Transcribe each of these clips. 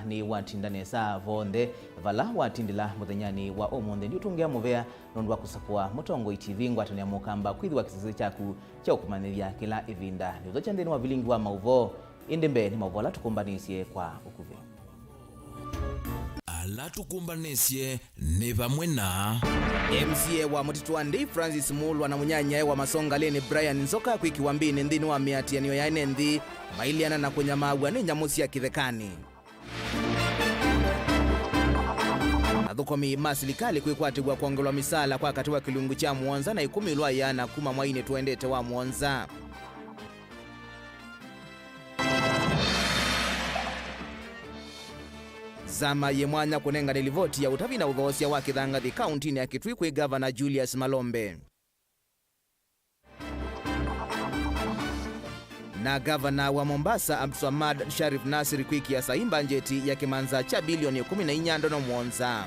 ni watindane saa vonde vala watindila muthenyani wa omonde ndi utungia muvea nondu wa kusapua mutongo TV ngwatania mukamba kwithiwa kisisi chaku cha ukumanithia kila ivinda ni uzo chandeni wa Vilingi wa Mauvoo indembe ni Mauvoo la tukumbanisye kwa ukuvyo ala tukumbanisye ni vamwe na MCA wa Mutituandi Francis Mulwa na munyanya wa Masonga Leni Brian Nzoka kwikiwambini ndini wa miatianio ya enendi mailiana na kunyamagwa ni nyamusi ya kithekani Athukomi masilikali kwikwatigwa kuongelwa misala kwa katiwa kilungu cha Mwanza na 10 lwa yana kuma mwaine tuendete wa Mwanza. Zama ye mwanya kunenga nilivoti ya utavi na udhosia wa Kithangathi kaunti ya Kitui kwa Governor Julius Malombe. Na Governor wa Mombasa Abdulswamad Sharif Nasir kwiki ya saimba njeti ya kimanza cha bilioni 14 no Mwanza.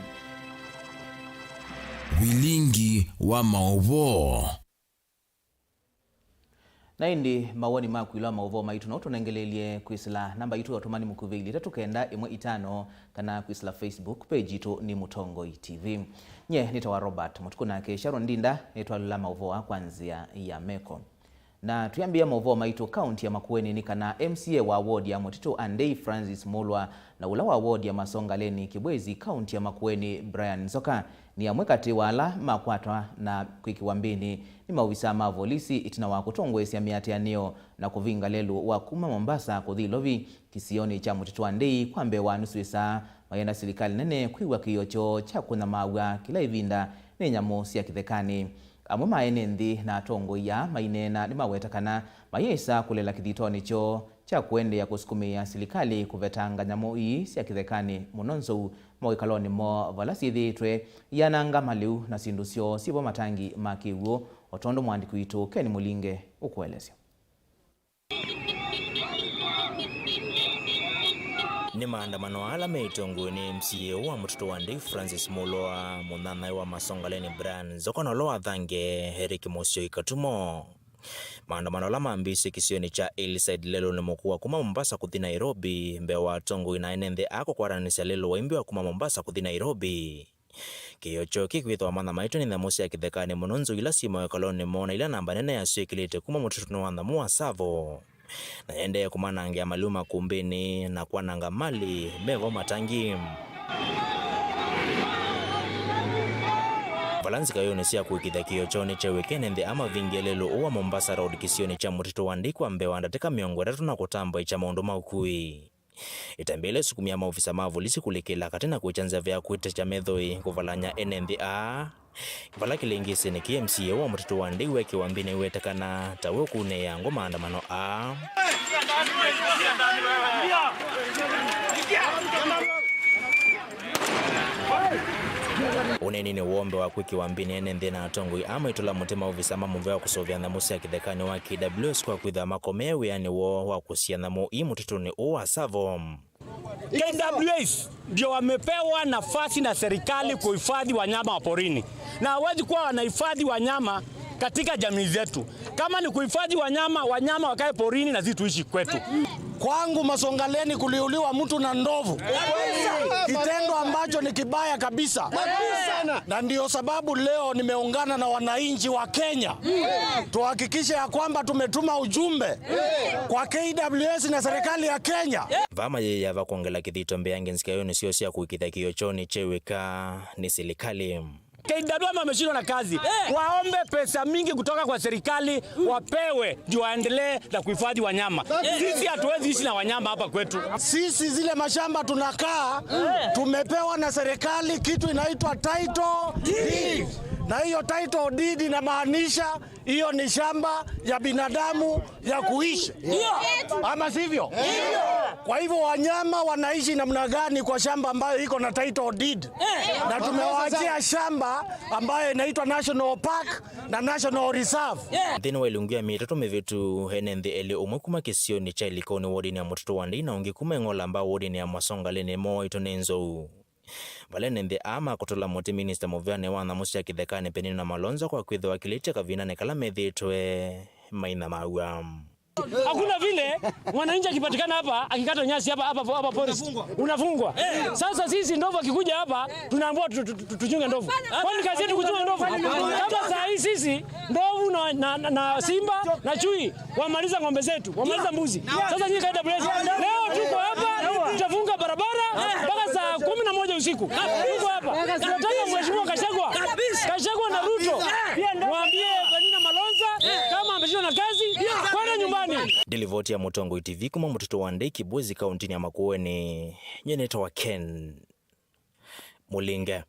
Vilingi wa Mauvoo na indi mawoni maku ila Mauvoo maitu na utunengelelie kuisila namba itu ya otomani mukuvili 395 kana kuisila Facebook page itu ni Mutongo TV. Nye nitawa Robert Mutukunake Sharon Ndinda nitwa lula Mauvoo kwanzia ya Meko. Na tuyambia Mauvoo maitu kaunti ya Makueni ni kana MCA wa ward ya Mutituandi Francis Mulwa na ula wa ward ya Masonga Leni Kibwezi kaunti ya Makueni Brian Nzoka ni amwekati wala makwatwa na kwikiwambini ni mawisa mavolisi itina wa kutongwesi ya miatianio na kuvinga lelu wa kuma Mombasa kuthilovi kisioni cha Mutituandi kwambe wa nusuisa mayenda serikali nene kwiwa kiyocho cha kuna mawa kila ivinda ni nyamusi ya kithekani. Amwe maenendi na tongo ya mainena ni mawetakana mayesa kulela kithitoni cho cha kuende ya kusukumia serikali kuvetanga nyamu ii siya kithekani munonzo mwawikaloni mo valasithitwe yananga maliu na sindusyo sivo matangi makiuo otondo mwandiku itu Ken Mulinge ukuelesya. Ni maandamano ala meitongo ni MCA wa Mutituandi Francis Mulwa munana wa Masonga Leni Brian Nzoka nolowa thange Heriki Mosio ikatumo. Maandamano la mambisi kisioni cha Hillside lelo ni mokua kuma Mombasa kuthi Nairobi mbewa tongo inaenende ako kwaranisa lelo waimbi wa kuma Mombasa kuthi Nairobi. Kiyocho kikwitwa mana maitu ni namusi ya kithekani munonzo ila simo ya kaloni mona ila namba nene ya suikilite kuma Mutituandi mua savo. Na ende ya kumanangi ya maluma kumbini na kwa nanga mali mevo matangi. Balansi kayo nisiya kuikitha kiyochoni cha weekend ama vingelelo uwa Mombasa Road kisioni cha Mutituandi kwa mbewa ndateka miongo tatu na kutamba icha maundu maukui. Itambele sukumia maofisa mavolisi kulikila katina kuchanza vya kuita cha medhoi kuvalanya NNDA. Vala kilingisi ni KMCA wa Mutituandi weki wambini wetakana tawe kune ya ngoma andamano a. Uneni ni uombe wa kwiki wambini NND na atongui ama itula mutima uvisama muvea kusovya na musi ya kithekani wa KWS kwa kwitha makomewe yani uo wa kusia na mui Mutituni uwa savo. KWS ndio wamepewa nafasi na serikali kuhifadhi wanyama wa porini. Na hawezi kuwa wanahifadhi wanyama katika jamii zetu. Kama ni kuhifadhi wanyama wakae porini na sisi tuishi kwetu. Kwangu Masonga Leni kuliuliwa mtu na ndovu. Kitendo ambacho ni kibaya kabisa. Na ndio sababu leo nimeungana na wananchi wa Kenya. Tuhakikishe ya kwamba tumetuma ujumbe kwa KWS na serikali ya Kenya. Vama ya vakuongela kithito mbeange nsikayo ni siyo kuikitha kiyochoni cheweka ni serikali. KWS wameshindwa na kazi. Waombe pesa mingi kutoka kwa serikali wapewe ndio waendelee na kuhifadhi wanyama. Sisi hatuwezi ishi na wanyama hapa kwetu. Sisi zile mashamba tunakaa tumepewa na serikali kitu inaitwa title deed. Na hiyo title deed inamaanisha hiyo ni shamba ya binadamu ya kuishi. Ama sivyo? Kwa hivyo wanyama wanaishi namna gani kwa shamba ambayo iko na title deed? Na tumewaachia shamba ambayo inaitwa National Park na National Reserve. Thini wa ilungia mitatu mevitu henende ele umekuma kisioni cha ilikoni wodi ya Mutituandi na ungi kumengola ambao wodi ya Masonga Leni mo itonenzo. Valenende ama kutola muti Minister Moveane wana musi ya kithekani penini na Malonzo kwa kwitho wakilite kavina nekala methitwe maina maua. Hakuna vile mwananchi akipatikana hapa akikata nyasi hapa polisi unafungwa. Sasa sisi ndovu akikuja hapa tunaambiwa tuchunge ndovu. Kwani kazi yetu kuchunga ndovu? Kama saa hii sisi ndovu na simba na chui wamaliza ng'ombe zetu, wamaliza mbuzi. Sasa nyinyi kaida bless. Leo tuko hapa tutafunga barabara mpaka saa 11 usiku. Tuko hapa. Tunataka mheshimiwa Kashagwa na Ruto mwambie Penina Malonza kama ameshindwa na kazi kwenda nyumbani. Delivoti ya Mutongo TV kuma mtoto wa Ndeki Bwezi kaunti ya Makueni nyeneta wa Ken Mulinge.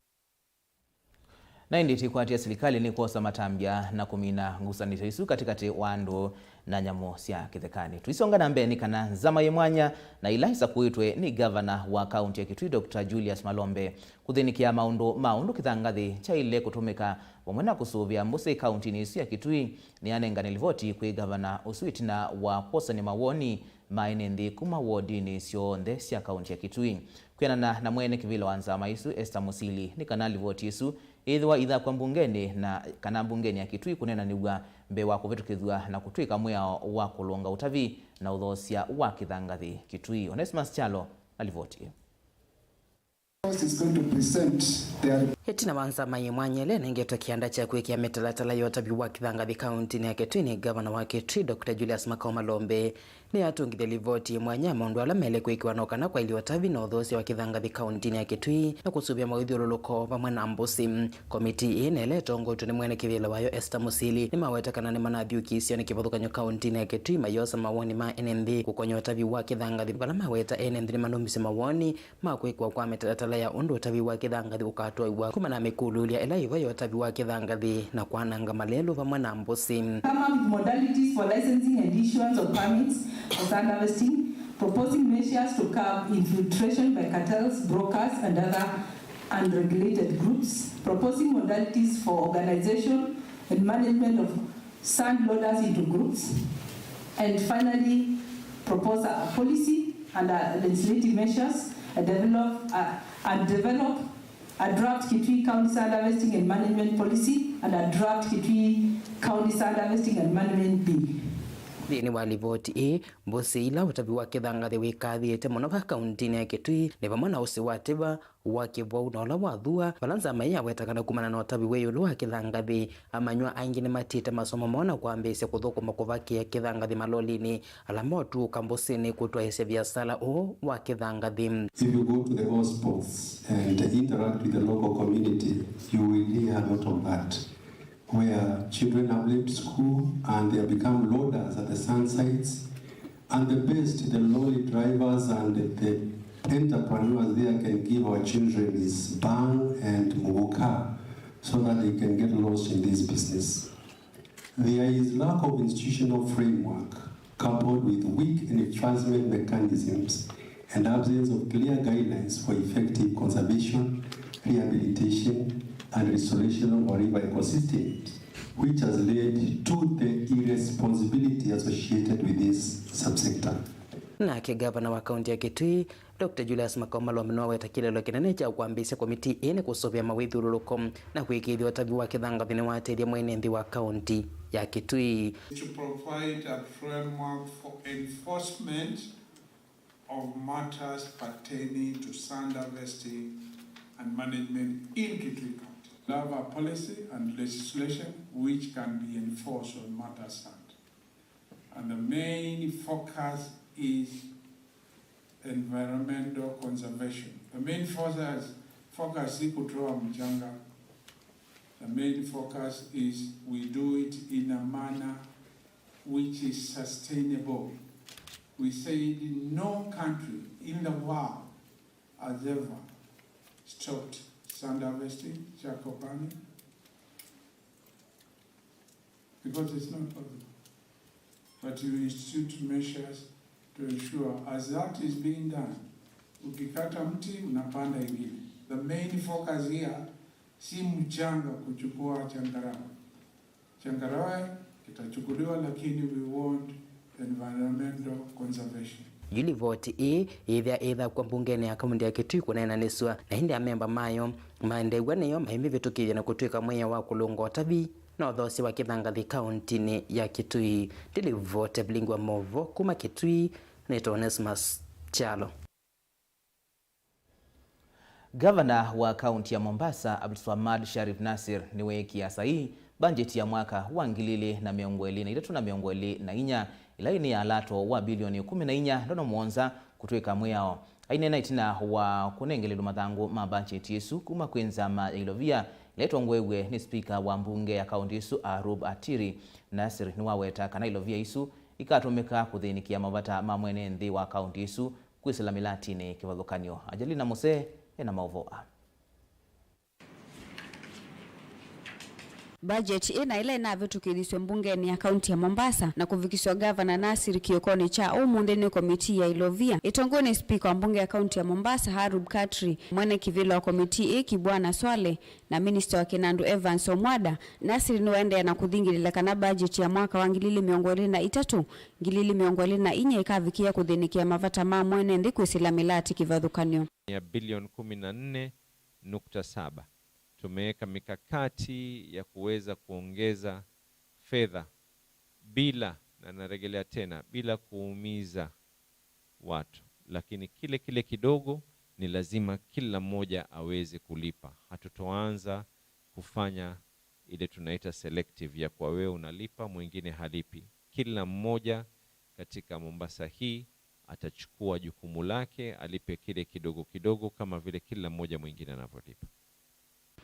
Na inditi kwatia serikali ni kosa matambia na kumina ngusanito isu katikati wandu na nyamo sia kithekani. Tuisonga na mbeni kana zama yemwanya na ilaisa kuitwe ni governor wa kaunti ya Kitui Dr. Julius Malombe kuthinikia maundu kithangathi cha ile kutumika wamwena kusuvia mbuse kaunti ni isu ya Kitui ni anengani livoti kwe governor usuiti na waposa ni mawoni maenendi kuma wodi ni sio ndhe sia kaunti ya Kitui. Kuyanana na mwene kivilo wanzama isu Esther Musili ni kana livoti isu idha kwa mbungeni na kana mbungeni ya Kitui kunena niwa mbewa kuvitukithua na kutwika mwao wa kulonga utavi na udhosia wa kithangathi Kitui. Onesimus Chalo alivoti. Hetina wanza maye mwanyele nengeto kianda cha kuekia metalatala yota biwa kithangathi kaunti ni ya Kitui ni governor wa Kitui Dr. Julius Malombe ni atungithia livoti mwanya maundu ala mele kuekiwa nokana kwa ili watavi na udhosia wa kithangathi kaunti ni ya Kitui na kusubia mawithiuruluko pamwe na mbusi. Komiti inele tongotu ni mwene kivila wayo Esther Musili ni mawetakana ni manathiukisio ni kivothukanyo kaunti ni ya Kitui mayosa mawoni ma NND kukonyo watavi wa kithangathi bala maweta NND ni manumbisi mawoni makuekwa kwa metalatala ya undu watavi wa kithangathi ukatwa iwa kuma na mikululia ela iwa ya watavi wa kithangathi na kwananga malelu pamwe na mbusi. Come up with modalities for licensing and issuance of permits for sand harvesting, proposing measures to curb infiltration by cartels, brokers and other unregulated groups, proposing modalities for organization and management of sand loaders into groups, and finally propose a policy and legislative measures and develop a draft Kitui County Sand Harvesting and Management Policy and a draft Kitui County Sand Harvesting and Management Bill. Thini wa livoti mbusi ila watavi wa kithangathi wikathiite muno va kaunti ya Kitui ni vamwe na usi wa tiva wa kivwau na ola wathua balanza maiya wetakana kumana na watavi weyulu wa kithangathi amanywa aingi ni matite masomo mona kwambisya kuthukuma kuvakia kithangathi malolini alama otuuka mbusini kutwaisya biasala o wa kithangathi. If you go to the hospitals and interact with the local community, you will hear a lot of that, where children have left school and they have become loaders at the sand sites, and the best the lorry drivers and the entrepreneurs there can give our children is bang and muvuka so that they can get lost in this business. There is lack of institutional framework coupled with weak enforcement mechanisms and absence of clear guidelines for effective conservation, rehabilitation and restoration of our river ecosystems, which has led to the irresponsibility associated with this subsector. Nake gavana wa kaunti ya Kitui Dr. Julius Malombe no weta kilelo kinene cha kuambisya komiti ine kusovya mawithuruluko na kuikithia watavi wa kithangathi ni wateithia mwenethi wa kaunti ya Kitui. To provide a framework for enforcement of matters pertaining to sand harvesting and management in Kitui County. We have a policy and legislation which can be enforced on matters sand. And the main focus is environmental conservation. The main focus is kutoa mchanga. The main focus is we do it in a manner which is sustainable. We said no country in the world has ever stopped sand harvesting, charcoal burning, because it's not possible. But you institute measures to ensure as that is being done, ukikata mti unapanda ingine. The main focus here si mchanga kuchukua changarawe. Changarawe kitachukuliwa, lakini we want environmental conservation. Yuli voti either kwa mbungeni ya kaunti ya Kitui kunena niswa na hindi ya memba mayo maendewa niyo maimi vitukithia na kutwika mwenya wa kulunga watavi no thosi wa Kithangathi kaunti ya Kitui dilivote Vilingi wa Mauvoo kuma Kitui na Onesmus Chalo. Gavana wa kaunti ya Mombasa Abdulswamad Sharif Nasir niwe kiasa hii bajeti ya mwaka wa 2023 ilaini ya alato wa bilioni 14 ndono mwonza kutweka mwao ainena itina wa kunengelelo mathangu ma bajeti yesu kuma kwenza ma ilovia leto ngwewe ni speaker wa mbunge ya kaunti yesu Arub Atiri. Nasir niwaweta kana ilovia yesu ikatumika kuthinikia mabata mamwene nthi wa kaunti yesu kwisila milatini kivathukanio. Ajalina Muse ena Mauvoo. Budget ina ile na vitu kiliswe mbungeni ya kaunti ya Mombasa na kuvikiswa Governor Nasir kiokoni cha umundeni komiti ya ilovia. Itongoni speaker wa mbunge ya kaunti ya Mombasa Arub Atiri, mwene kivilo wa komiti iki Bwana Swale na minister wa Kinandu Evans Omwada. Nasir niwaende na kuthingilila kana budget ya mwaka wa 2023 2024 ikavikia kuthinikia mavata ma mwene ndi kwisila milati kivathukanio ya bilioni 14.7. Tumeweka mikakati ya kuweza kuongeza fedha bila, na narejelea tena, bila kuumiza watu, lakini kile kidogo ni lazima kila mmoja aweze kulipa. Hatutoanza kufanya ile tunaita selective ya kwa wewe unalipa mwingine halipi. Kila mmoja katika Mombasa hii atachukua jukumu lake, alipe kile kidogo kama vile kila mmoja mwingine anavyolipa.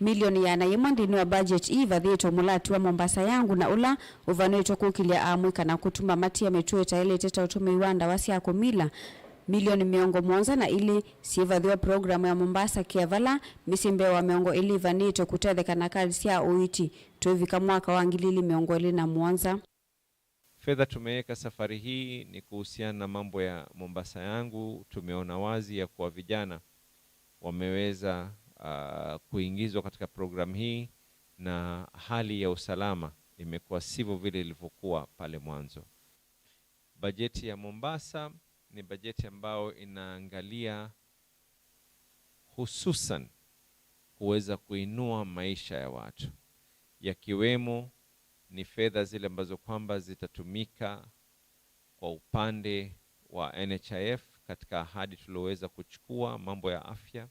Milioni ya naimandi ni wa budget ivathito mulati wa Mombasa yangu na ula uvanuito kukilia amwika na kutuma mati ya metueta ile teta utumi wanda wasi yako mila milioni miongo mwanza na ili siivadhiwa programu ya Mombasa kiavala misimbe wa miongo ili vanito kutetheka na kazi ya uiti tuvika mwaka wa 2021. Fedha tumeweka safari hii ni kuhusiana na mambo ya Mombasa yangu. Tumeona wazi ya kwa vijana wameweza kuingizwa katika programu hii na hali ya usalama imekuwa sivyo vile ilivyokuwa pale mwanzo. Bajeti ya Mombasa ni bajeti ambayo inaangalia hususan kuweza kuinua maisha ya watu, yakiwemo ni fedha zile ambazo kwamba zitatumika kwa upande wa NHIF katika ahadi tulioweza kuchukua mambo ya afya.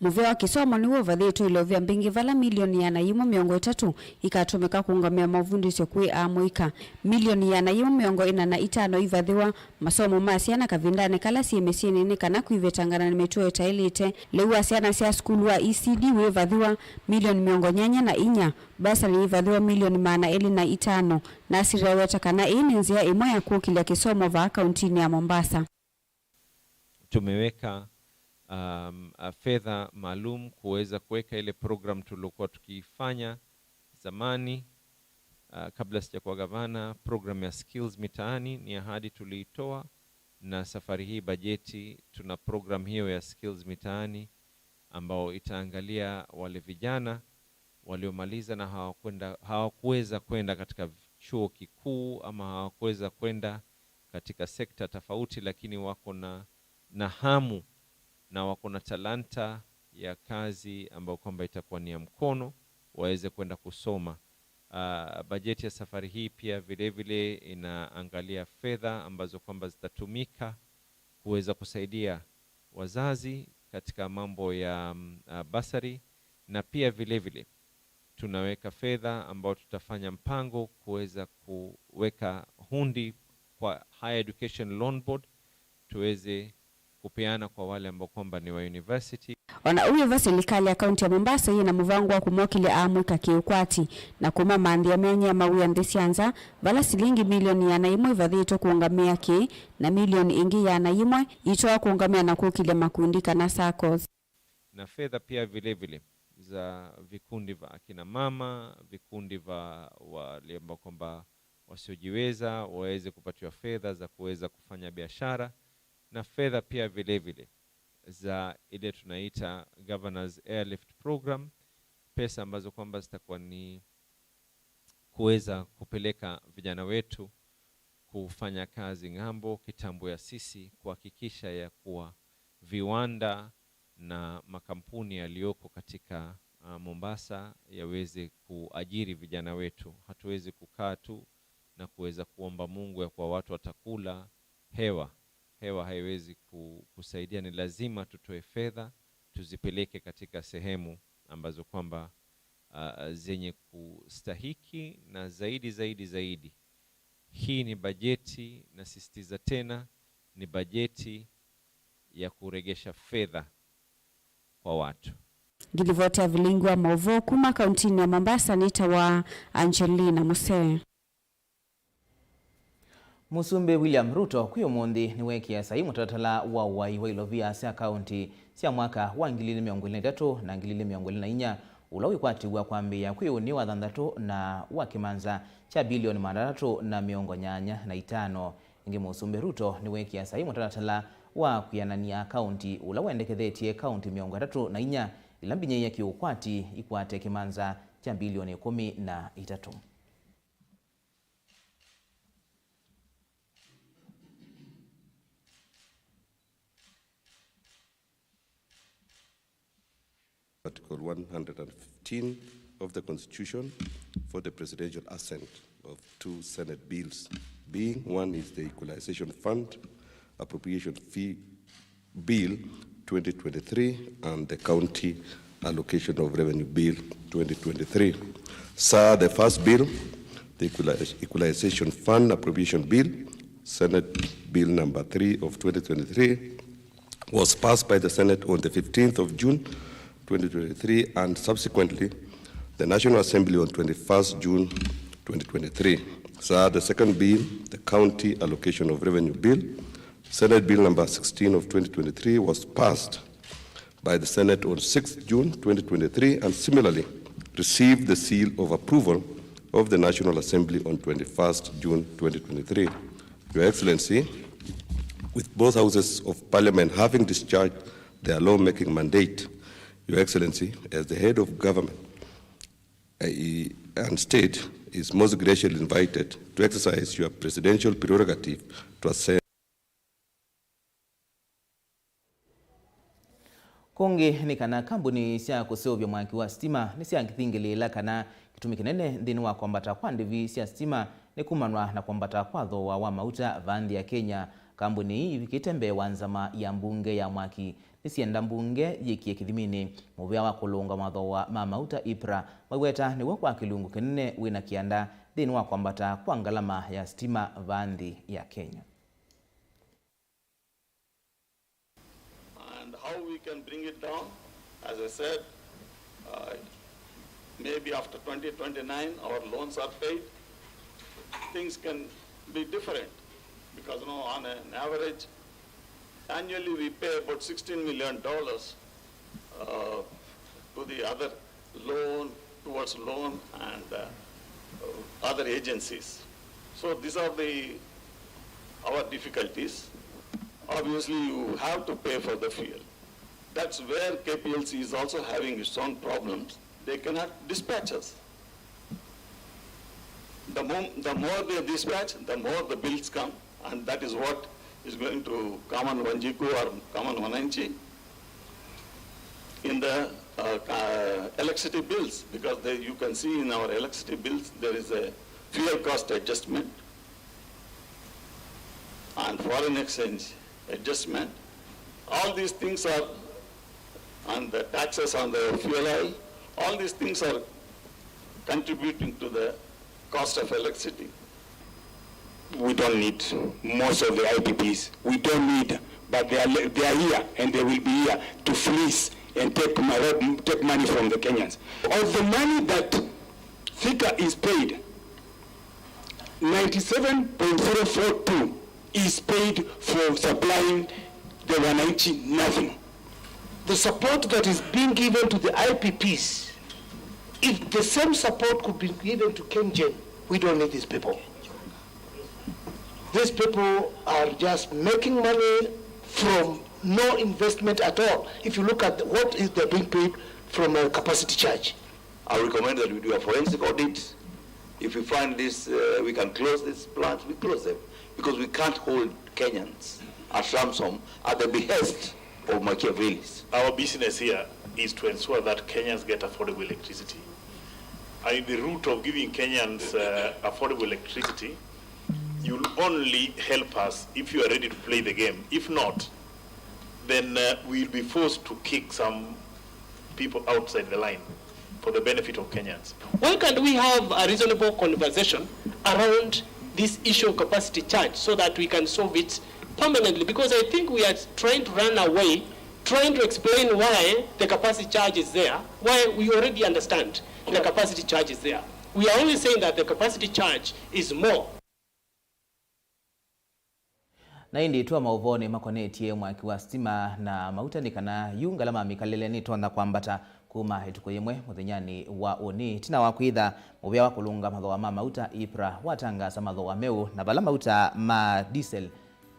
Muveo wa kisomo ni uvathito ilovia mbingi vala milioni ya naimo miongo 3 ikatumika kuungamia mavundisyo kwi amuika. Milioni ya naimo miongo 45 ivadhiwa masomo masiana kavindane kala siemesieni ni kana kuivetangana na metuo etailite. Lewa asiana siya skulu wa ECD wivadhiwa milioni miongo 4 basa ni ivadhiwa milioni 405 na asiria weta kana ini nzia imo ya kukilia kisomo va kauntini ya Mombasa. Tumeweka fedha maalum kuweza kuweka ile program tuliokuwa tukifanya zamani kabla sijakuwa gavana, program ya skills mitaani ni ahadi tuliitoa, na safari hii bajeti tuna program hiyo ya skills mitaani ambao itaangalia wale vijana waliomaliza na hawakuweza kwenda katika chuo kikuu ama hawakuweza kwenda katika sekta tofauti, lakini wako na hamu na wako na talanta ya kazi ambao kwamba itakuwa ni ya mkono, waweze kwenda kusoma. Bajeti ya safari hii pia vile vile inaangalia fedha ambazo kwamba zitatumika kuweza kusaidia wazazi katika mambo ya basari, na pia vile vile tunaweka fedha ambao tutafanya mpango kuweza kuweka hundi kwa Higher Education Loan Board tuweze kupeana kwa wale ambao kwamba ni wa university. Wana uwe serikali ya kaunti ya Mombasa ina muvango wa kumokile amwika kiukwati na kuma mandi ya menye ya mawia ndesianza vala silingi milioni ya naimwe ivadhito kuungamia ki na milioni ingi ya naimwe itoa kuungamia na kukile makundika na SACCOS. Na fedha pia vile vile za vikundi va akina mama, vikundi va wale ambao kwamba wasiojiweza waweze kupatiwa fedha za kuweza kufanya biashara, na fedha pia vile vile za ile tunaita Governors Airlift Program, pesa ambazo kwamba zitakuwa ni kuweza kupeleka vijana wetu kufanya kazi ngambo kitambo ya sisi, kuhakikisha ya kuwa viwanda na makampuni yaliyoko katika Mombasa yaweze kuajiri vijana wetu. Hatuwezi kukaa tu na kuweza kuomba Mungu ya kwa watu watakula. Hewa haiwezi kusaidia. Ni lazima tutoe fedha tuzipeleke katika sehemu ambazo kwamba zenye kustahiki, na zaidi. Hii ni bajeti, na sisitiza tena, ni bajeti ya kuregesha fedha kwa watu. Gilivotea Vilingi wa Mauvoo kuma kauntini ya Mombasa, nita wa Angelina Musee. Musumbe William Ruto kuyo mondi niwekia sahi mutaratala wa wailovia sia kaunti sia mwaka wa 2023 na 2024 ulawi kwatiwa kwambia kuyo ni wa thandatu na wa kimanza cha bilioni 385. Ingi Musumbe Ruto niwekia sahi mutaratala wa kuyanania kaunti ulawendekethetie kaunti 34 ilambinye ya kiukwati ikwate kimanza cha bilioni 13. Article 115 of the Constitution for the presidential assent of 2 Senate bills, being one is the Equalization Fund Appropriation Fee Bill 2023 and the County Allocation of Revenue Bill 2023. Sir, the first bill, the Equalization Fund Appropriation Bill, Senate Bill number 3 of 2023, was passed by the Senate on the 15th of June 2023 and subsequently the National Assembly on 21st June 2023. Sir, the second bill, the County Allocation of Revenue Bill, Senate Bill number 16 of 2023, was passed by the Senate on 6th June 2023 and similarly received the seal of approval of the National Assembly on 21st June 2023. Your Excellency, with both houses of Parliament having discharged their lawmaking mandate, Your Excellency, as the head of government and state, is most graciously invited to exercise your presidential prerogative to ascend. Konge ni kana kambuni sia kusovya mwaki wa stima ni sia ngithingilela kana kitumi kinene nthini wa kwambata kwa ndivi sia stima ni kumanwa na kwambata kwa thoa wa mauta vandhi ya Kenya. Kambuni hii vikitembe wanzama ya mbunge ya mwaki nisienda mbunge yikie kithimini muvea wa kulunga mathoa ma mauta IPRA waweta ni kwa kilungu kinene wina kianda thini wa kwambata kwa ngalama ya stima vandhi ya Kenya. And how we can bring it down, as I said, maybe after 2029 our loans are paid, things can be different because on an average annually we pay about $16 million to the other loan, towards loan and other agencies. So these are our difficulties. Obviously you have to pay for the fuel. That's where KPLC is also having its own problems. They cannot dispatch us. The more they dispatch, the more the bills come, and that is what is going to come on Wanjiku or come on Wananchi in the electricity bills, because you can see in our electricity bills there is a fuel cost adjustment and foreign exchange adjustment. All these things are, and the taxes on the fuel oil, all these things are contributing to the cost of electricity. We don't need most of the IPPs. We don't need, but they are here and they will be here to fleece and take money from the Kenyans. Of the money that Thika is paid, 97.042 is paid for supplying the Wananchi nothing. The support that is being given to the IPPs, if the same support could be given to KenGen, we don't need these people. These people are just making money from no investment at all. If you look at what is they're being paid from a capacity charge. I recommend that we do a forensic audit. If we find this, we can close these plants, we close them. Because we can't hold Kenyans at ransom at the behest of Machiavellis. Our business here is to ensure that Kenyans get affordable electricity. And the route of giving Kenyans affordable electricity, you'll only help us if you are ready to play the game. If not, then we'll be forced to kick some people outside the line for the benefit of Kenyans. Why can't we have a reasonable conversation around this issue of capacity charge so that we can solve it permanently? Because I think we are trying to run away, trying to explain why the capacity charge is there, why we already understand the capacity charge is there. We are only saying that the capacity charge is more. Na indi tuwa mauvoni makonetie mwaki wa stima na mauta kana yunga lama mikalele ni tuanda kwambata kuma hetuko yemwe muthinyani wa oni tina wakwitha mubia wa kulunga mathoa ma mauta ipra watanga sa mathoa meu na bala mauta ma diesel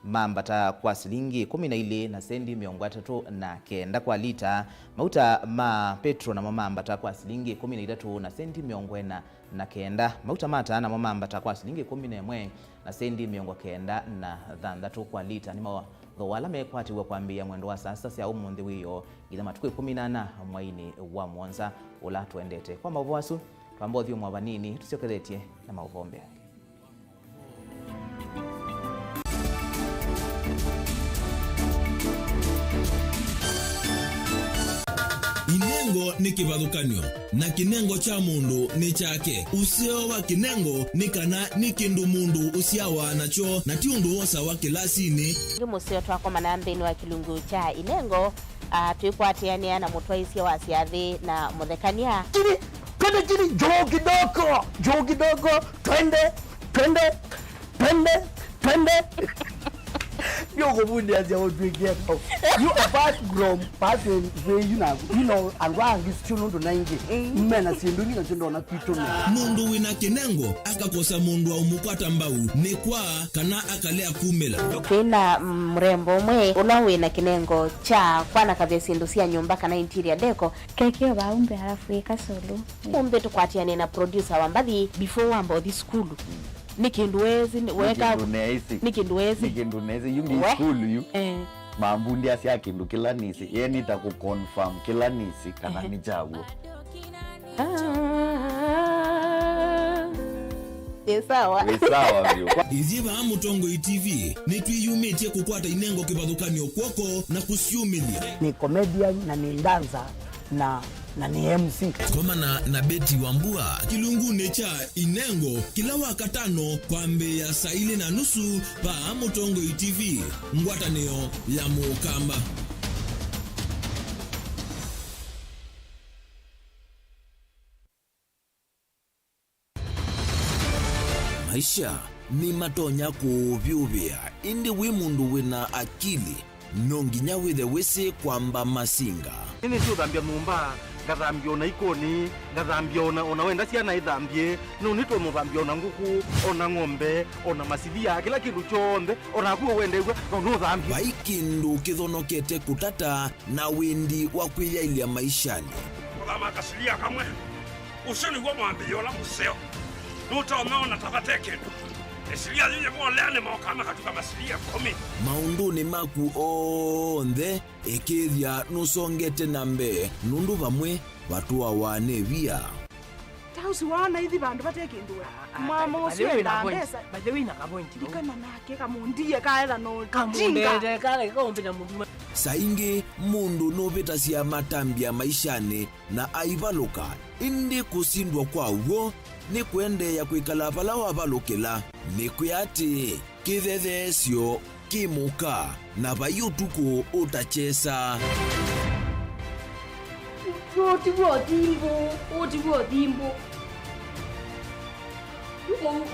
mambata kwa silingi 12 na sendi 39 kwa lita, mauta ma petro na mambata kwa silingi 13 na sendi 49, mauta mata na mambata kwa silingi 11 na sendi 93 kwa lita. Ni mawala mekwatiwa kwambia mwendo wa sasa sia umundi wiyo ila matuku 18 mwaini wa Mwanza ula tuendete kwa Mauvoo asu twambothio mwabanini tusiokethetie na Mauvoo. Kinengo ni kivathukanio na kinengo cha mundu ni chake. Usio wa kinengo ni kana ni kindu mundu usiawa nacho na ti undu wosa wa kilasini. Musio twako manambeni wa kilungu cha inengo tuikwatiania na mutwaisia wa siathi na muthekania. Kini joo kidogo twende Yo bundi as you drink here. You apart from passing where you know and wrong is chuno ndo nangi. Mena sindungi na chundo na kitu. Mundu wina kinengo akakosa mundu wa umupata mbau ni kwa kana akalea kumela. Kina mrembo mwe unawina kinengo cha kwana kabisa ndusia nyumba kana interior deco kekeo baumbe halafu ikasolo. Umbe tukwatiane na producer wa mbadi before wambo this school. Nikinduwezi weka nikinduwezi yungi school yu mambundi asia kindu kila nisi yeni ta ku confirm kila nisi kana ni jawo sawa vyo iziva Mutongo TV nitwiyumitie kukwata inengo kivathukanio kwoko na kusiumilia ni comedian na ni dancer na ni MC koma na Beti Wambua kilungune cha inengo kila wakatano kwa mbe ya saa 4:30 pa Mutongo TV ngwatanio ya mukamba. Maisha ni matonya kuvyuvia indi wi mundu wina akili nonginya withe wese kwamba masinga ini sio dhambia mumba ngathambia ona ikoni ngathambia ona wenda ciana ithambie no nitwe muthambia ona nguku ona ng'ombe ona masithia kila kindu chonde ona kuo wendegwa no thambia baikindu kithonokete kutata na windi wa kwiyailia maishani kama kasilia kamwe usoni gwa mwambio la museo nutaona tabateke esilia yeye mwalene maokama katika masilia 10 maunduni maku onthe ekithia nusongete nambe nundu vamwe watu wane via tausi wana hithi bandu batekindua mama usio na pesa baje na kapointi dikana nake kamundie kaela no kamundete kale kombina mundu saingi mundu novita cia matambia maishani na aivaluka indi kusindwa kwa uo ni kwende ya kuikala pala wavalukila ni kuyati kithethesyo kimuka na vayutuku utachesa Otiwo dimbo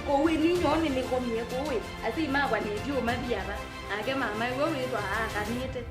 ko wini nyone ni ko mie ko we asi ma kwa ni dio mabiaba ake mama wewe ndo akanite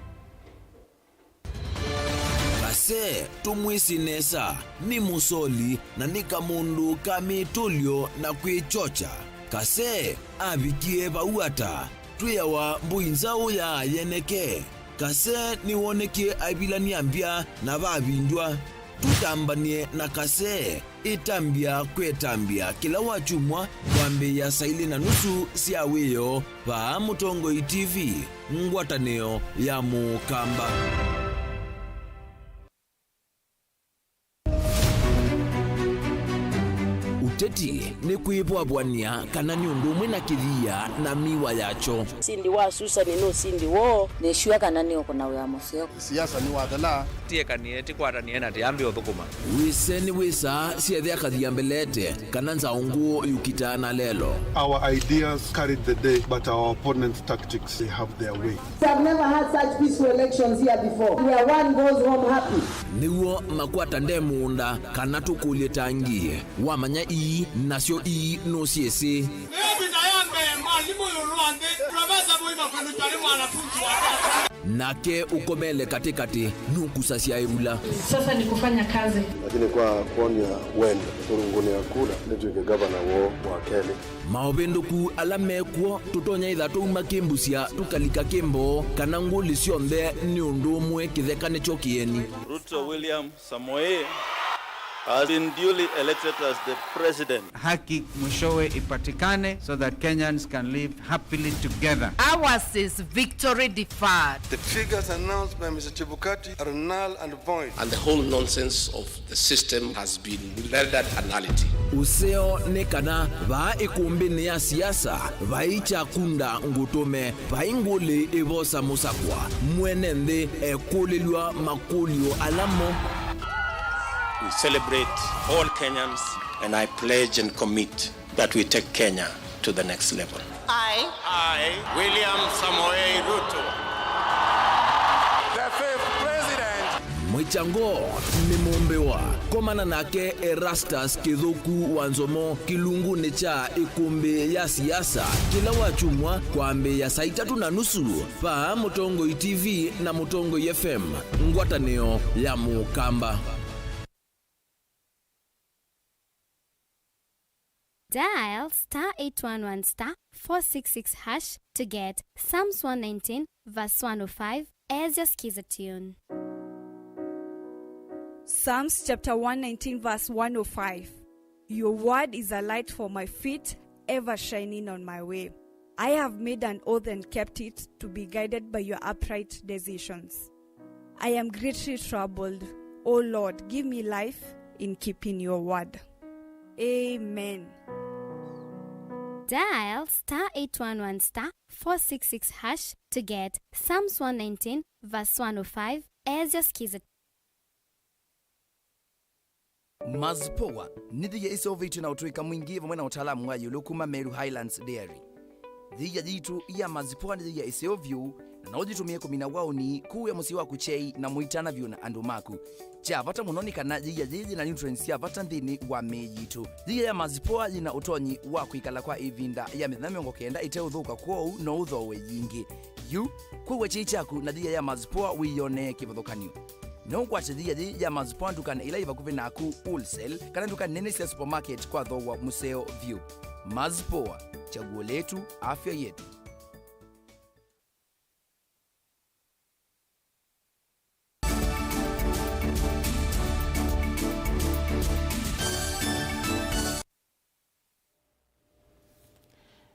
Kase tumwisinesa ni musoli na nika mundu kamitulio na kwichocha kase avikie bauata tuyawa mbuinzao ya yeneke kase niwoneke abilani ambia na babindwa tutambanie na kase itambia kwetambia kila wachumwa wambe ya saili na nusu siawiyo pa Mutongoi TV ngwataneo ya mukamba. Uteti ni kuibwabwania kana ni undumwe na kithia na miwa yacho. Sindi wa susa ni no sindi wo ne shua kana ni okona wa museo. Siasa ni wadala. Tie kanieti kwara ni ena tiambi othukuma. Wiseni wisa siethia kathia mbelete kana nzaungu yukitana lelo. Our ideas carried the day, but our opponent's tactics, they have their way. We have never had such peaceful elections here before, where one goes home happy. Niwo makwata ndemunda kana tukulie tangie wamanya ii nasio ii no siesi. Nake ukomele katikati nukusa siairula. Sasa ni kufanya kazi. Lakini kwa kuonia wenda urunguni ya kula nituike gavana wa Kenya. Maobendoku alamekwo tutonya ithatu makimbusia tukalika kimbo kana nguli cionthe ni undumwe kithekane chokieni. Ruto William Samoei has been duly elected as the president. Haki mwishowe ipatikane so that Kenyans can live happily together. Ours is victory deferred. The figures announced by Mr. Chebukati are null and void. And the whole nonsense of the system has been rendered a nullity. Useo nekana va ikumbini ya siasa vaicha kunda ngutume vainguli evosa musakwa mwenende ekulilwa makulio alamo. We celebrate all Kenyans, and I pledge and commit that we take Kenya to the next level. I, William Samoei Ruto, the fifth president. Mwichango ni mumbewa komana nake Erastus Kithuku Wanzomo kilungu necha ikumbi ya siasa kila wachumwa kwa mbe ya saa 3:30 pa Mutongoi TV na Mutongoi FM ngwataneo ya mukamba. Dial *811*466# to get Psalms 119 verse 105 as your skiza tune. Psalms chapter 119 verse 105. Your word is a light for my feet, ever shining on my way. I have made an oath and kept it, to be guided by your upright decisions. I am greatly troubled. O Lord, give me life in keeping your word. Amen. Dial *811*466# to get Psalms 119 verse 105 as your skiza. Mazpoa nithiye isoviti na utuika mwingi vamwe na utaalamu wa yulukuma Meru Highlands Dairy. Thiya jitu ya mazpoa nithiya isovyu na ujitumie kumina wauni kuu ya musi wa kuchei na muitana vyu na andu maku. Cha vata munoni kana thiya jiji na nutrients ya vata nthini wa mejitu. Thiya ya mazpoa yina utonyi wa kuikala kwa ivinda ya mithenya 90 ite uthuka kwou no uthowe yingi. Yu kuwe chichaku na thiya ya mazpoa wiyone kivuthukanio. No kwate thiya ya mazpoa dukana ila ivakuvi naku wholesale kana dukana nene cia supermarket kwa thowa museo view. Mazpoa, chaguo letu, afya yetu.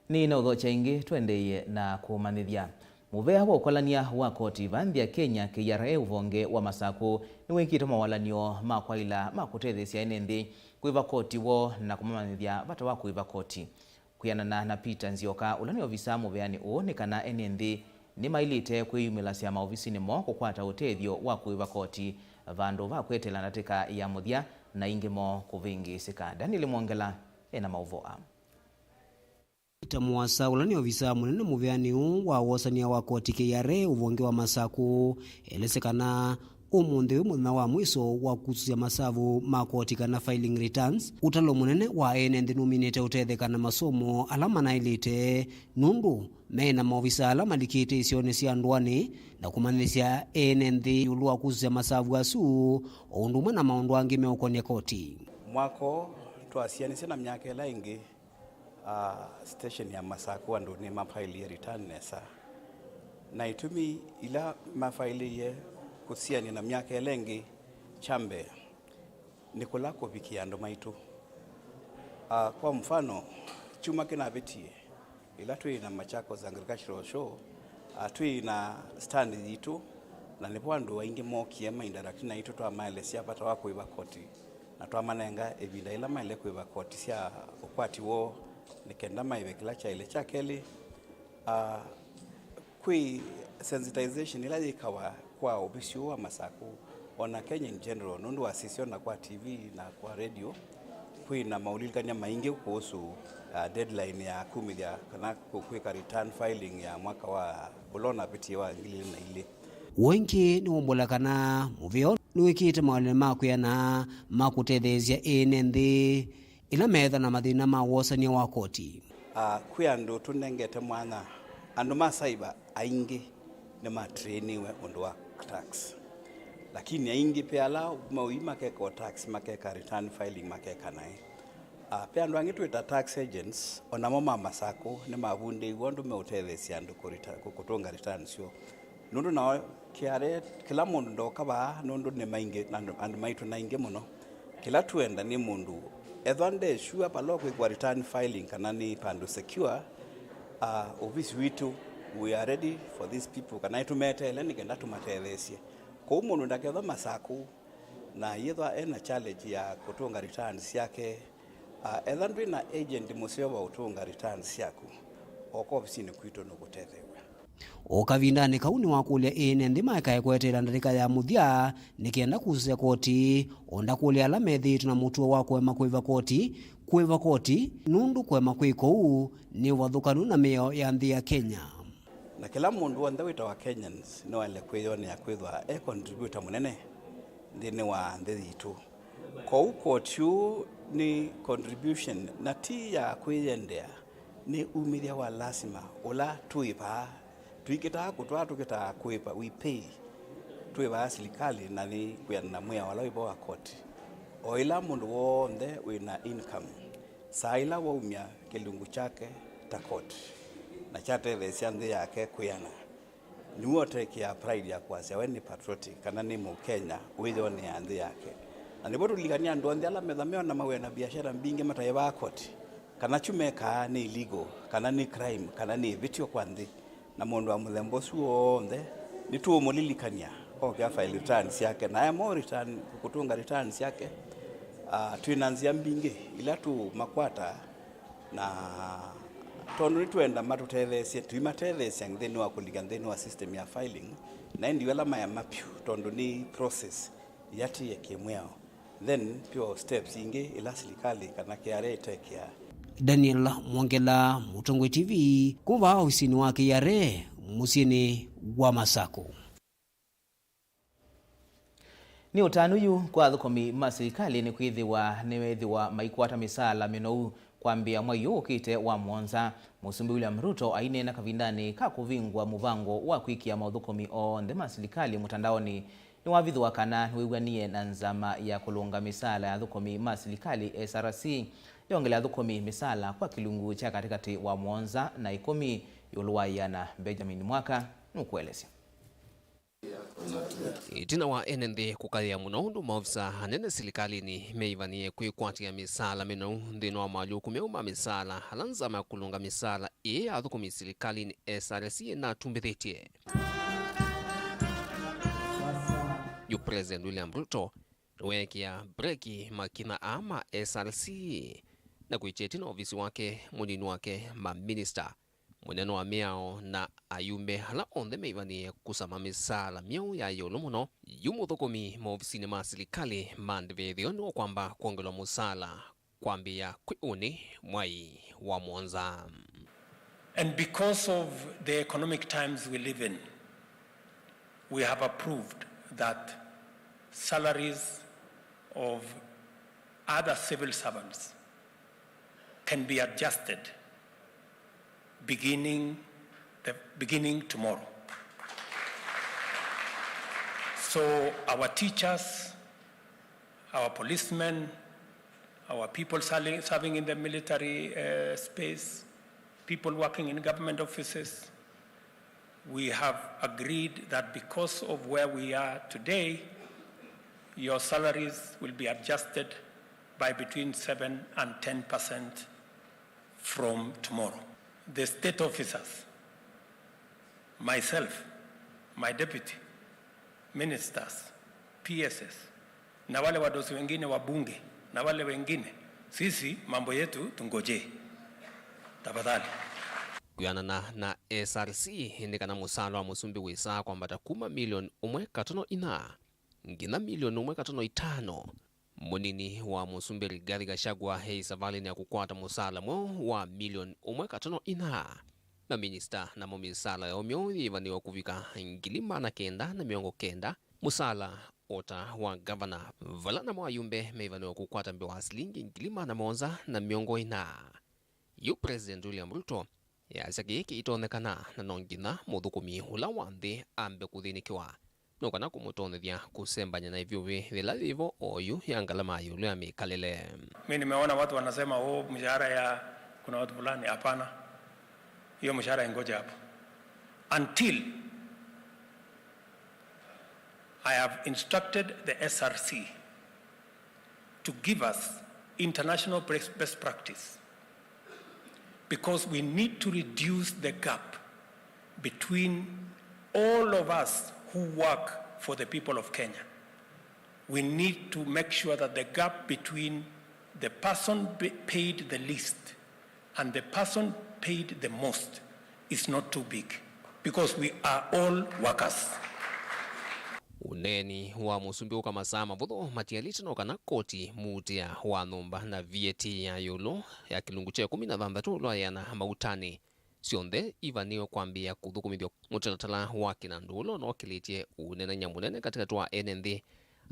Ni na utho chaingi twendeye na kumanithia muvea wa ukolania wa koti vanthia Kenya KRA uvonge wa masaku ni wikito mawalanio makwaila makutethesya ene nthi kuiva koti wo na kumamanithia vata wa kuiva koti kuyanana na Peter Nzioka ulani ofisa muveani ni kana ene nthi ni mailite kwiyumilasya maofisini mo kukwata utethio wa kuiva koti vandu va kwetela natika ya muthia na ingimo kuvingi sika. Daniel Mwongela ena Mauvoo. Tamuasa ulani ofisa munene muveani wa wosania wa koti KRA uvonge wa masaku elesekana umunthe muthima wa mwiso wa kususia masavu makoti kana filing returns utalo munene wa ene nthi numinite utethekana masomo ala manailite nundu mena maofisa ala malikite isione cia ndwani na kumanisya ene nthi yulu wa kususia masavu asu undumwe na maundu angi meukonia koti mwako twasianisya na myaka ila ingi station ya masaku andu ni mafaili ya return nesa na itumi ila mafaili ye kusiani na myaka elengi chambe ni kulako viki ando maitu. Kwa mfano chuma kinabetie ila tuina Machakos Agricultural Show tuina stand yitu na nipoandu waingi mokie maindarakti na itu twa maile sia pata wako iba koti na twa manenga ebida ila maile ko iba koti sia okwati wo nikenda maibe kila cha ile chakeli kui sensitization ila ikawa kwa obisio wa masaku ona Kenya in general nundu wasisio na kwa TV na kwa radio kui na maulilikanya maingi kuhusu deadline ya 10 ya kana kuweka return filing ya mwaka wa bulona piti wa ngili na ile wengi ni umbolakana muvio niwikite mawale makuyana makutethezya ene nthi ila metha na mathina ma wosania wa koti kwi andu tunengete mwana andu masaiba aingi ni matrainiwe undu wa tax lakini aingi pe ala mawima keko tax makeka return filing makeka nae pe andu angitu ita tax agents ona mama masako ni mavunde iwondu meutethesya andu kutunga return sio nundu na kiare kila mundu ndokaba nundu ni maingi andu maitu na ingi muno kila tuenda ni mundu ethonde sure paloko kwa return filing kana ni pandu secure office witu we are ready for these people kana itumete ele nikenda tumatethesye kwa mundu ndaketha masaku na yethwa ena challenge ya kutunga returns yake ethonde na agent museo wa utunga returns yaku oko ofisini kwito no gutethewe okavindani kauni wakulya ene nthi maikaekwetela ndarika ya muthya nikienda kusya koti onda kulya ala methitu na mutuo wa kwema kuiva koti nundu kwema kwikou ni wathukanu na mio ya nthi ya Kenya na kila mundu wanthe wita wa Kenyans no ale kwiyone ya kwithwa contributor munene ndini wa nthi yitu kou kotiu ni contribution na ti ya kwiyendea ni umithia wa lazima ula tuipa tuikita kutwa tukita kuipa we pay tuipa serikali na ni kuyana mwya wala ibo wa koti oila mundu wonde wina income saila wa umya kilungu chake ta koti na chate thesya nthi yake kuyana niwo take ya pride ya kwasya we ni patriotic kana ni Mukenya wiyo ni nthi yake na nibo tulikania andu nthi ala methameo na mawe na biashara mbingi mataiba koti kana chumeka ni illegal kana ni crime kana ni vitio kwa nthi na mundu wa muthembo suo nthe ni tu mulilikania kwa file returns yake na mo return kutunga returns yake twinanzia mbingi ila tu makwata na tondu twenda matutethesye tuimatethesya nthini wa kuliga nthini wa system ya filing na ndi wala maya mapyu tondu ni process yati ya kimweo then pure steps ingi ila serikali kana KRA take ya Daniel Mwongela, Mutongwe TV, kuva ofisini wa KRA musini wa Masako. Ni utanuyu kwa thukomi masirikali ni kwithiwa maikwata misala minou kwambia mwayo ukite wa Mwanza Musumbi William Ruto ainena kavindani ka kuvingwa muvango wa kwikia mauthukomi o nthe masirikali mutandaoni ni wavithwa kana wiwanie na nzama ya kulunga misala ya thukomi masirikali SRC yongela thukomi misala kwa kilungu cha katikati wa Mwanza na ikomi yuluwaya na Benjamin Mwaka nukuelesya itina wa enende kukaya muno maofisa hanene serikali ni meivanie kwikwatia misala mino ndino wa maluku meuma misala halanza makulunga misala athukumi serikali ni SRC na tumbithetie yu President William Ruto wekia breki makina ama SRC na kuicheti na ofisi wake munini wake maminista muneno wa miao na ayumbe hala onde meivanie kusama misala miao ya yolo muno yumuthukomi maofisini ma serikali mandivethio no kwamba kuongelwa musala kwambia kwiuni mwai wa Mwanza. And because of the economic times we live in, we have approved that salaries of other civil servants can be adjusted beginning tomorrow. So our teachers, our policemen, our people serving in the military space, people working in government offices, we have agreed that because of where we are today, your salaries will be adjusted by between 7 and 10% from tomorrow. The state officers, myself, my deputy, ministers, PSS, na wale wadosi wengine wa bunge, na wale wengine, sisi mambo yetu tungoje. Tafadhali. Kuyanana na SRC indikana musalo wa musumbi wisa kwamba takuma milioni 1.4 ngina milioni 1.5 munini wa musumbi Rigathi Gachagua heisavali ni ya kukwata musala mo wa milioni 1.4 na minista na momisala ya omyo ivaniwa kuvika ngilima na kenda na miongo kenda musala ota wa governor valana mwa yumbe meivaniwa kukwata mbewa silingi ngilima na monza na miongo ina. Yu President William Ruto ya saki itonekana na nongina muthukumi hula wande ambe kuthinikiwa nokana kumutonethia kusembanya na ivyuvi thila vivo oyu ya ngalama yulu ya mikalile. Mimi nimeona watu wanasema mshahara ya kuna watu fulani. Hapana, hiyo mshahara ingoja hapo until I have instructed the SRC to give us international best practice, because we need to reduce the gap between all of us who work for the people of Kenya. We need to make sure that the gap between the person paid the least and the person paid the most is not too big, because we are all workers. Uneni wa musumbi uka masama vudo matialitino kana koti mutia wa nomba na VAT ya yolo ya kilungu che 16 lwa yana mautani sionde ivaniyo kwambia kuthukumithio mutalatala wa kinandulo no kilitie unena nyamunene katika twa NND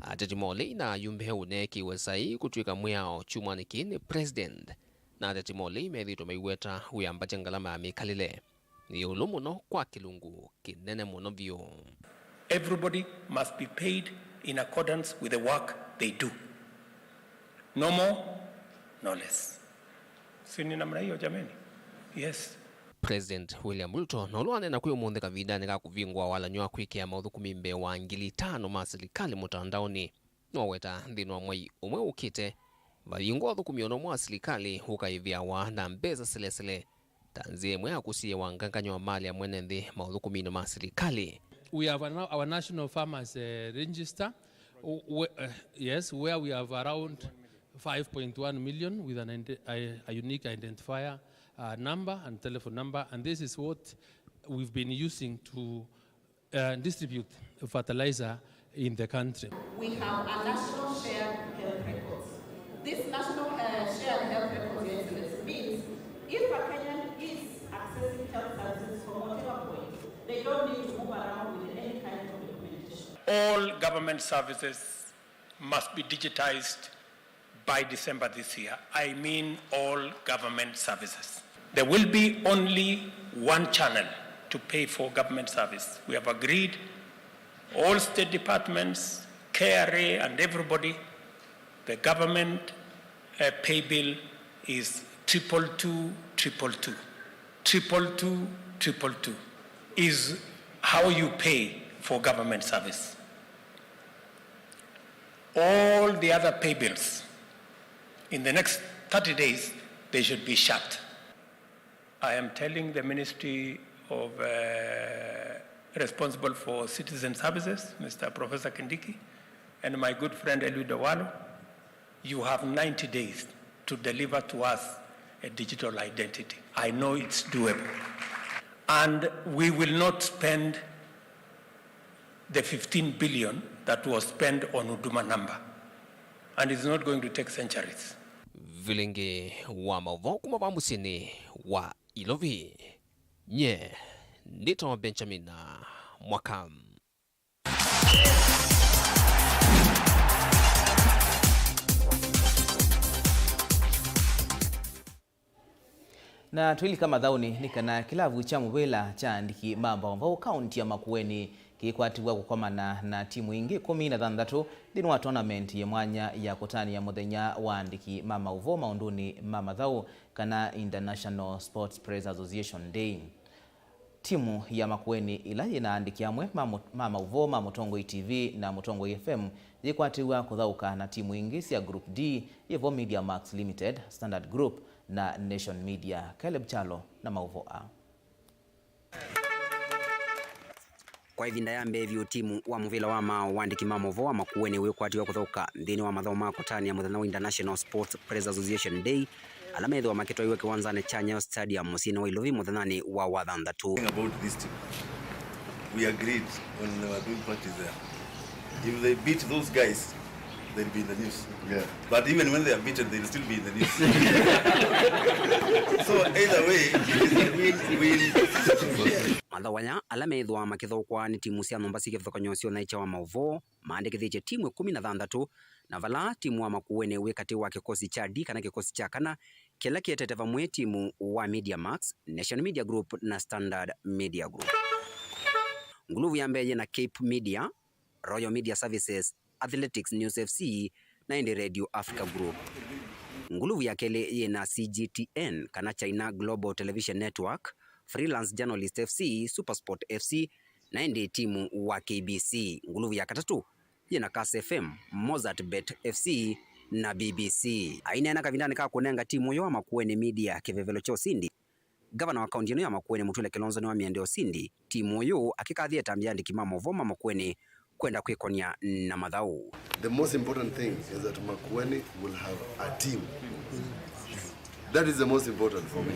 atetimole ina yumbe uneki wesai kutwika mwiao chumani kini president na atetimole methito meiweta uyamba changalama mikalile yolo muno kwa kilungu kinene muno vyo. Everybody must be paid in accordance with the work they do. No more, no less. Sini namna hiyo jameni? Yes. President William Ruto nolwane na kuyo muondeka vidani ka kuvingwa wala nywa kwikia maudhukumi mbe wa ngili 5 masilikali mutandaoni. Nwaweta ndino mwai umwe ukite, vayingwa udhukumi ono mwa silikali hukaivya wa na mbeza selesele. Tanzie mwe akusiye wa nganganyo wa mali ya mwenende maudhukumi no masilikali. We have our national farmers register, yes, where we have around 5.1 million with a unique identifier number and telephone number, and this is what we've been using to distribute fertilizer in the country. We have a national shared health records. This national shared health records, Your Excellency, means if a Kenyan is accessing health services from whatever point, they don't need to move around with any kind of documentation. All government services must be digitized by December this year. I mean all government services. There will be only one channel to pay for government service. We have agreed, all state departments, KRA and everybody, the government pay bill is 22222. 22222 is how you pay for government service. All the other pay bills, in the next 30 days, they should be shut. I am telling the Ministry of responsible for citizen services, Mr. Professor Kindiki, and my good friend Eliud Owalo, you have 90 days to deliver to us a digital identity. I know it's doable. And we will not spend the 15 billion that was spent on Huduma number. And it's not going to take centuries. Vilingi wa Mauvoo kumava musini wa Ilovi. Nye, Nito Benjamin Mwakam. Na twili kama dhauni nikana kilavu cha mubela cha ndiki mamba ambao kaunti ya Makueni kikwatiwa kukomana na timu ingi 16 thini wa tournament ya mwanya ya kotani ya muthenya wa ndiki mama Mauvoo maunduni mama thau kana International Sports Press Association Day. timu ya Makueni ila inaandikiamwe Mauvoo Mutongoi TV na Mutongoi FM yikwatiwa kuthauka na timu ingi cia Group D yevo Media Max Limited, Standard Group na Nation Media. Caleb Chalo na Mauvoo A. Kwa ivinda ya mbevyu timu wa muvila wa wandiki Mauvoo wa Makueni wikwatiwa kuthauka nthini wa mathao ma kotani ya muthenya wa International Sports Press Association Day alametho wa makitwa iwe kiwanzani cha Nyayo Stadium musini wa Ilovi muthenani wa wathanthatu. About this team, we agreed when we were doing practice there. If they beat those guys, they'll be in the news. Yeah. But even when they are beaten, they'll still be in the news. So either way, it is win. Mathawanya alametho wa makithokwa ni timu cia Mombasa kithokonyosio na icha wa Mauvoo maandikithitie timu 16 na vala timu wa Makueni wikati wa kikosi cha D kana kikosi cha kana kila kietete vamwe timu wa Media Max, Nation Media Group na Standard Media Group. Nguluvu ya mbeye na Cape Media, Royal Media Services, Athletics News FC na Indi Radio Africa Group. Nguluvu ya kele ye na CGTN kana China Global Television Network, Freelance Journalist FC, Supersport FC na Indi timu wa KBC. Nguluvu ya katatu ye na Kass FM, Mozart Bet FC na BBC. Aina na kavindani ka kunenga timu yo Makueni Media kivevelo cho sindi. Gavana wa kaunti ya Makueni Mutule Kilonzo ni wa miendeo sindi. Timu yo akikathia tambiandiki Mauvoo Makueni kwenda kwikonia na mathau. The most important thing is that Makueni will have a team. That is the most important for me.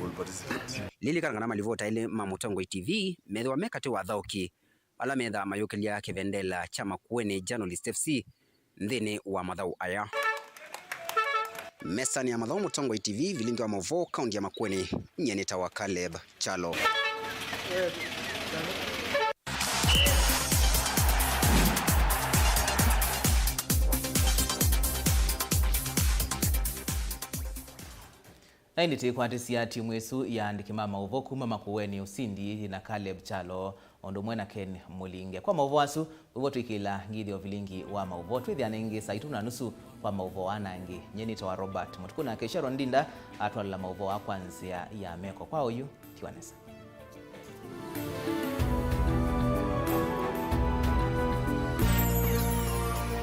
Will participate. Lili karangana malivota ile Mutongoi TV medwa mekate wa thauki ala medha mayukilia kivendela cha Makueni Journalist FC nthini wa mathau aya. Mesani ya mathau Mutongoi TV Vilingi wa Mauvoo kaunti ya Makueni nyeneta wa Caleb Chalo. Na iliti kwatisia timu yesu ya andiki Mauvoo kuma Makueni usindi na Caleb Chalo ondo mwena Ken Mulinge. Kwa Mauvoo asu uvotu ikila ngidi wa Vilingi wa Mauvoo twethi anengi saitu na nusu kwa Mauvoo anangi nyenita wa Robert Mutuku na keshero ndinda atwala Mauvoo akwanzia ya meko kwa uyu tiwanesa.